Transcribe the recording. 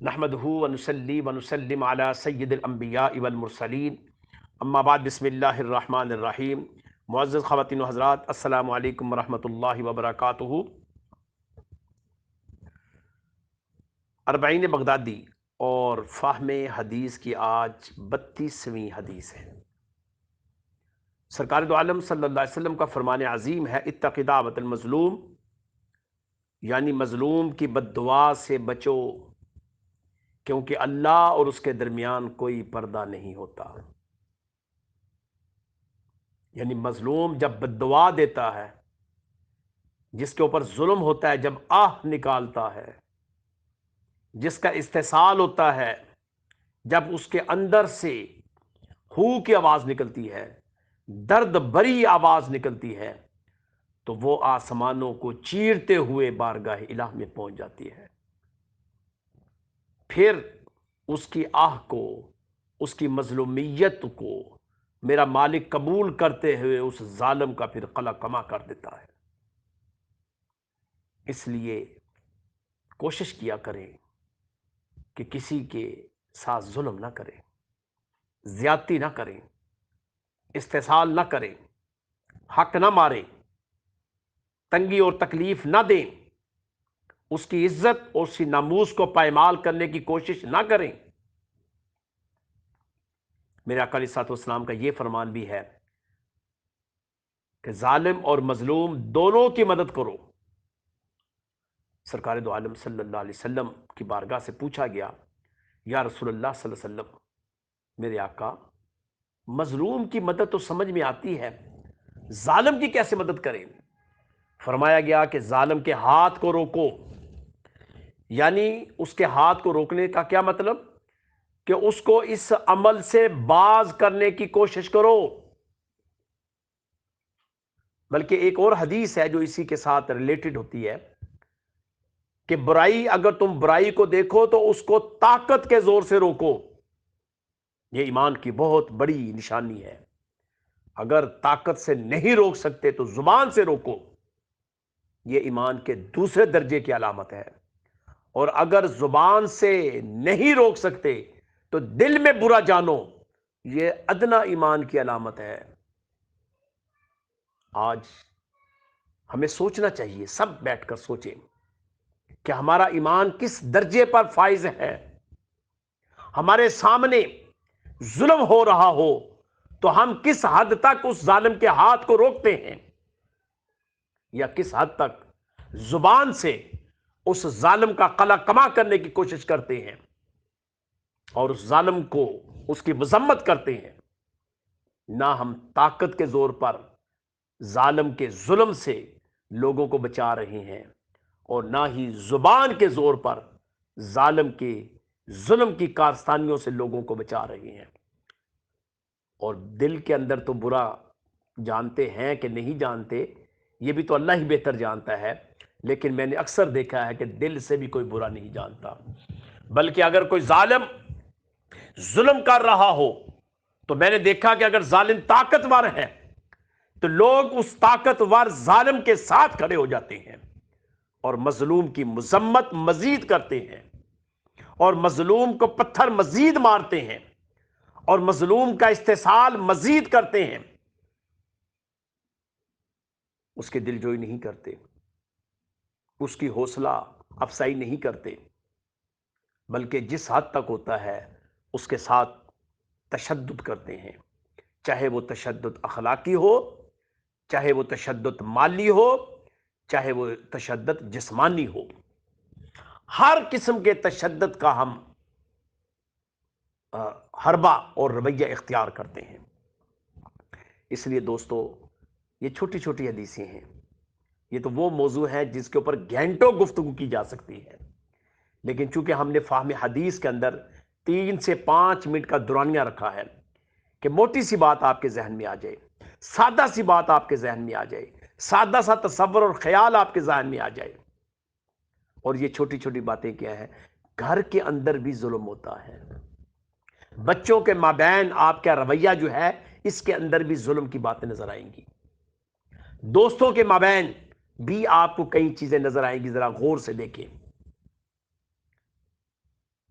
نحمدہ ونصلی ونسلم علی سید الانبیاء والمرسلین اما بعد بسم اللہ الرحمن الرحیم۔ معزز خواتین و حضرات، السلام علیکم ورحمۃ اللہ وبرکاتہ۔ اربعین بغدادی اور فہم حدیث کی آج 32ویں حدیث ہے۔ سرکار دو عالم صلی اللہ علیہ وسلم کا فرمان عظیم ہے، اتق دعوت المظلوم، یعنی مظلوم کی بد دعا سے بچو، کیونکہ اللہ اور اس کے درمیان کوئی پردہ نہیں ہوتا۔ یعنی مظلوم جب بد دعا دیتا ہے، جس کے اوپر ظلم ہوتا ہے، جب آہ نکالتا ہے، جس کا استحصال ہوتا ہے، جب اس کے اندر سے ہو کی آواز نکلتی ہے، درد بری آواز نکلتی ہے، تو وہ آسمانوں کو چیرتے ہوئے بارگاہ الہ میں پہنچ جاتی ہے۔ پھر اس کی آہ کو، اس کی مظلومیت کو میرا مالک قبول کرتے ہوئے اس ظالم کا پھر قلع کما کر دیتا ہے۔ اس لیے کوشش کیا کریں کہ کسی کے ساتھ ظلم نہ کریں، زیادتی نہ کریں، استحصال نہ کریں، حق نہ ماریں، تنگی اور تکلیف نہ دیں، اس کی عزت اور اس کی ناموس کو پائمال کرنے کی کوشش نہ کریں۔ میرے آقا علیہ الصلوۃ والسلام کا یہ فرمان بھی ہے کہ ظالم اور مظلوم دونوں کی مدد کرو۔ سرکار دو عالم صلی اللہ علیہ وسلم کی بارگاہ سے پوچھا گیا، یا رسول اللہ صلی اللہ علیہ وسلم، میرے آقا، مظلوم کی مدد تو سمجھ میں آتی ہے، ظالم کی کیسے مدد کریں؟ فرمایا گیا کہ ظالم کے ہاتھ کو روکو۔ یعنی اس کے ہاتھ کو روکنے کا کیا مطلب؟ کہ اس کو اس عمل سے باز کرنے کی کوشش کرو۔ بلکہ ایک اور حدیث ہے جو اسی کے ساتھ ریلیٹڈ ہوتی ہے کہ برائی، اگر تم برائی کو دیکھو تو اس کو طاقت کے زور سے روکو۔ یہ ایمان کی بہت بڑی نشانی ہے۔ اگر طاقت سے نہیں روک سکتے تو زبان سے روکو، یہ ایمان کے دوسرے درجے کی علامت ہے۔ اور اگر زبان سے نہیں روک سکتے تو دل میں برا جانو، یہ ادنا ایمان کی علامت ہے۔ آج ہمیں سوچنا چاہیے، سب بیٹھ کر سوچیں کہ ہمارا ایمان کس درجے پر فائز ہے۔ ہمارے سامنے ظلم ہو رہا ہو تو ہم کس حد تک اس ظالم کے ہاتھ کو روکتے ہیں، یا کس حد تک زبان سے اس ظالم کا قلع کما کرنے کی کوشش کرتے ہیں اور اس ظالم کو، اس کی مذمت کرتے ہیں۔ نہ ہم طاقت کے زور پر ظالم کے ظلم سے لوگوں کو بچا رہے ہیں، اور نہ ہی زبان کے زور پر ظالم کے ظلم کی کارستانیوں سے لوگوں کو بچا رہے ہیں۔ اور دل کے اندر تو برا جانتے ہیں کہ نہیں جانتے، یہ بھی تو اللہ ہی بہتر جانتا ہے، لیکن میں نے اکثر دیکھا ہے کہ دل سے بھی کوئی برا نہیں جانتا۔ بلکہ اگر کوئی ظالم ظلم کر رہا ہو تو میں نے دیکھا کہ اگر ظالم طاقتور ہے تو لوگ اس طاقتور ظالم کے ساتھ کھڑے ہو جاتے ہیں اور مظلوم کی مذمت مزید کرتے ہیں، اور مظلوم کو پتھر مزید مارتے ہیں، اور مظلوم کا استحصال مزید کرتے ہیں۔ اس کے دل جوئی نہیں کرتے، اس کی حوصلہ افزائی نہیں کرتے، بلکہ جس حد تک ہوتا ہے اس کے ساتھ تشدد کرتے ہیں، چاہے وہ تشدد اخلاقی ہو، چاہے وہ تشدد مالی ہو، چاہے وہ تشدد جسمانی ہو۔ ہر قسم کے تشدد کا ہم حربہ اور رویہ اختیار کرتے ہیں۔ اس لیے دوستو، یہ چھوٹی چھوٹی حدیثیں ہیں، یہ تو وہ موضوع ہے جس کے اوپر گھنٹوں گفتگو کی جا سکتی ہے، لیکن چونکہ ہم نے فہم حدیث کے اندر 3 سے 5 منٹ کا دورانیہ رکھا ہے کہ موٹی سی بات آپ کے ذہن میں آ جائے، سادہ سی بات آپ کے ذہن میں آ جائے، سادہ سا تصور اور خیال آپ کے ذہن میں آ جائے۔ اور یہ چھوٹی چھوٹی باتیں کیا ہیں؟ گھر کے اندر بھی ظلم ہوتا ہے، بچوں کے مابین آپ کا رویہ جو ہے، اس کے اندر بھی ظلم کی باتیں نظر آئیں گی، دوستوں کے مابین بھی آپ کو کئی چیزیں نظر آئیں گی، ذرا غور سے دیکھیں۔